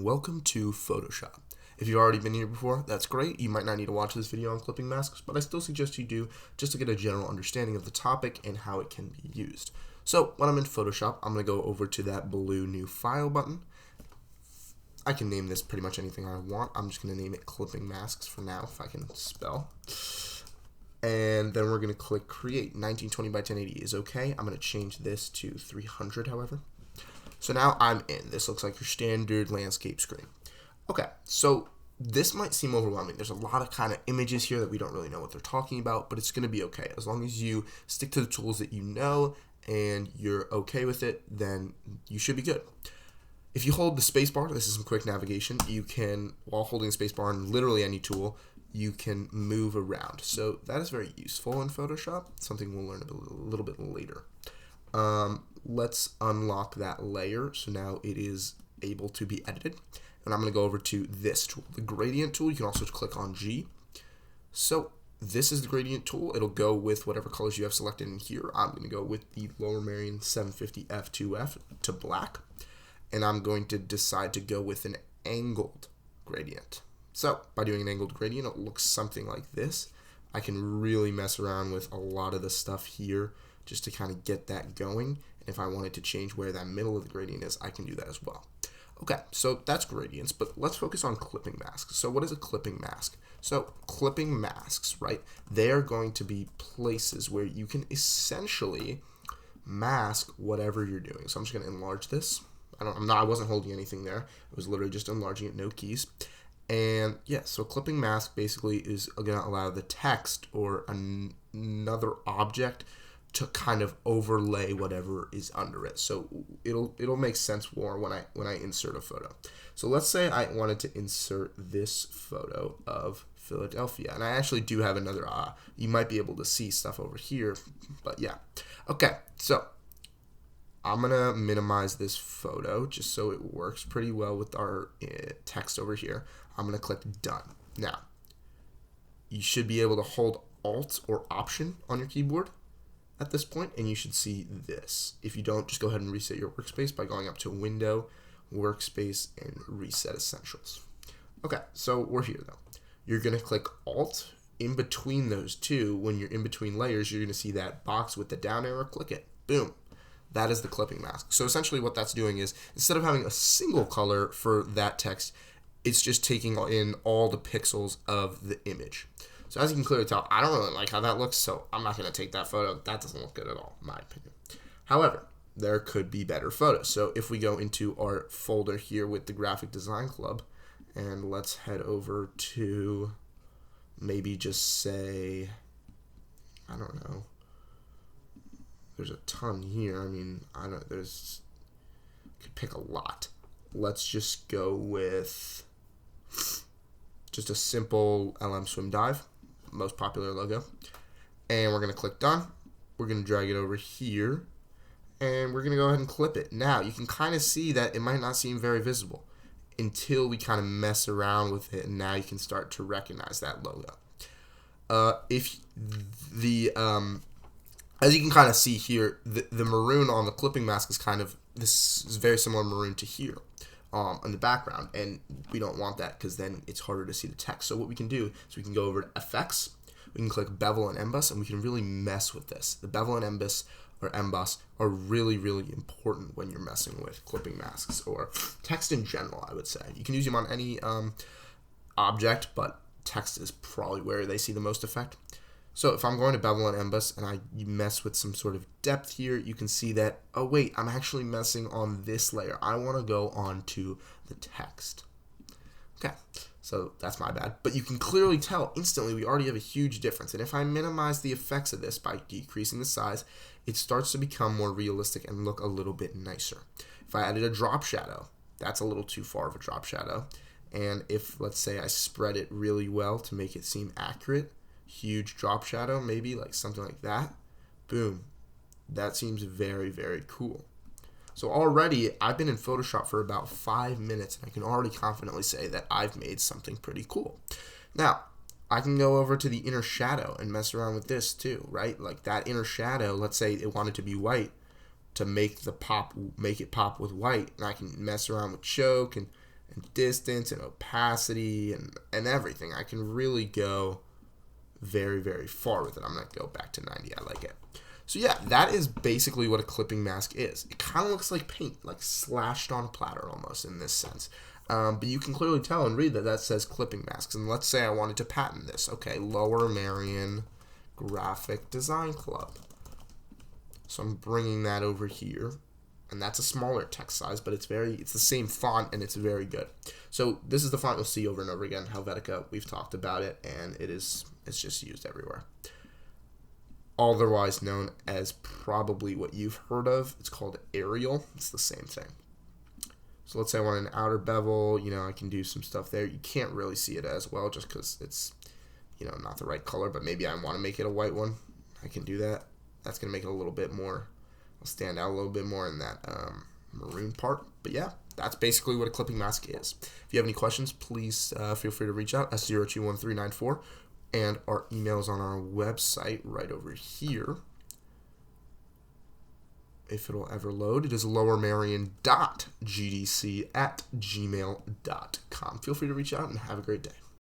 welcome to Photoshop. If you've already been here before, that's great. You might not need to watch this video on clipping masks, but I still suggest you do just to get a general understanding of the topic and how it can be used. So when I'm in Photoshop, I'm going to go over to that blue new file button. I can name this pretty much anything I want. I'm just going to name it clipping masks for now, if I can spell. And then we're going to click create. 1920 by 1080 is okay. I'm going to change this to 300, however. So now I'm in. This looks like your standard landscape screen. Okay, so this might seem overwhelming. There's a lot of kind of images here that we don't really know what they're talking about, but it's going to be okay. As long as you stick to the tools that you know and you're okay with it, then you should be good. If you hold the space bar, this is some quick navigation, you can, while holding the space bar on literally any tool, you can move around. So that is very useful in Photoshop, something we'll learn a little bit later. Let's unlock that layer. So now it is able to be edited. And I'm going to go over to this tool, the gradient tool. You can also click on G. So this is the gradient tool. It'll go with whatever colors you have selected in here. I'm going to go with the Lorimerian 750 F2F to black. And I'm going to decide to go with an angled gradient. So by doing an angled gradient, it looks something like this. I can really mess around with a lot of the stuff here just to kind of get that going. And if I wanted to change where that middle of the gradient is, I can do that as well. Okay, so that's gradients, but let's focus on clipping masks. So what is a clipping mask? So clipping masks, right? They are going to be places where you can essentially mask whatever you're doing. So I'm just going to enlarge this. I wasn't holding anything there. I was literally just enlarging it, no keys. And yeah, so clipping mask basically is going to allow the text or another object to kind of overlay whatever is under it. So it'll make sense more when I insert a photo. So let's say I wanted to insert this photo of Philadelphia, and I actually do have another. You might be able to see stuff over here, but yeah. Okay, so I'm gonna minimize this photo just so it works pretty well with our text over here. I'm gonna click done. Now, you should be able to hold Alt or Option on your keyboard at this point, and you should see this. If you don't, just go ahead and reset your workspace by going up to Window, Workspace, and Reset Essentials. Okay, so we're here though. You're gonna click Alt. In between those two, when you're in between layers, you're gonna see that box with the down arrow, click it. Boom. That is the clipping mask. So essentially what that's doing is, instead of having a single color for that text, it's just taking in all the pixels of the image. So as you can clearly tell, I don't really like how that looks, so I'm not going to take that photo. That doesn't look good at all, in my opinion. However, there could be better photos. So if we go into our folder here with the Graphic Design Club, and let's head over to maybe just say, I don't know. There's a ton here. I mean, could pick a lot. Let's just go with just a simple LM Swim Dive, most popular logo. And we're going to click done. We're going to drag it over here. And we're going to go ahead and clip it. Now, you can kind of see that it might not seem very visible until we kind of mess around with it. And now you can start to recognize that logo. As you can kind of see here, the maroon on the clipping mask is this is very similar maroon to here in the background, and we don't want that because then it's harder to see the text. So what we can do is we can go over to Effects, we can click Bevel and Emboss, and we can really mess with this. The bevel and emboss are really, really important when you're messing with clipping masks or text in general, I would say. You can use them on any object, but text is probably where they see the most effect. So if I'm going to bevel and emboss and I mess with some sort of depth here, you can see that, oh wait, I'm actually messing on this layer. I want to go on to the text. Okay, so that's my bad. But you can clearly tell instantly we already have a huge difference. And if I minimize the effects of this by decreasing the size, it starts to become more realistic and look a little bit nicer. If I added a drop shadow, that's a little too far of a drop shadow. And if, let's say, I spread it really well to make it seem accurate, huge drop shadow, maybe like something like that, boom, that seems very, very cool. So already I've been in Photoshop for about 5 minutes, and I can already confidently say that I've made something pretty cool. Now I can go over to the inner shadow and mess around with this too, right? Like that inner shadow, let's say it wanted to be white, to make it pop with white, and I can mess around with choke and and distance and opacity and everything. I can really go very, very far with it. I'm going to go back to 90. I like it. So yeah, that is basically what a clipping mask is. It kind of looks like paint, like slashed on platter almost in this sense. But you can clearly tell and read that that says clipping masks. And let's say I wanted to patent this. Okay, Lower Merion Graphic Design Club. So I'm bringing that over here. And that's a smaller text size, but it's the same font and it's very good. So this is the font you'll see over and over again, Helvetica. We've talked about it, and it's just used everywhere. Otherwise known as probably what you've heard of. It's called Arial. It's the same thing. So let's say I want an outer bevel. I can do some stuff there. You can't really see it as well just because it's, not the right color, but maybe I want to make it a white one. I can do that. That's going to make it a little bit more, I'll stand out a little bit more in that maroon part. But yeah, that's basically what a clipping mask is. If you have any questions, please feel free to reach out at 021394. And our email is on our website right over here. If it'll ever load, it is lowermerion.gdc@gmail.com. Feel free to reach out and have a great day.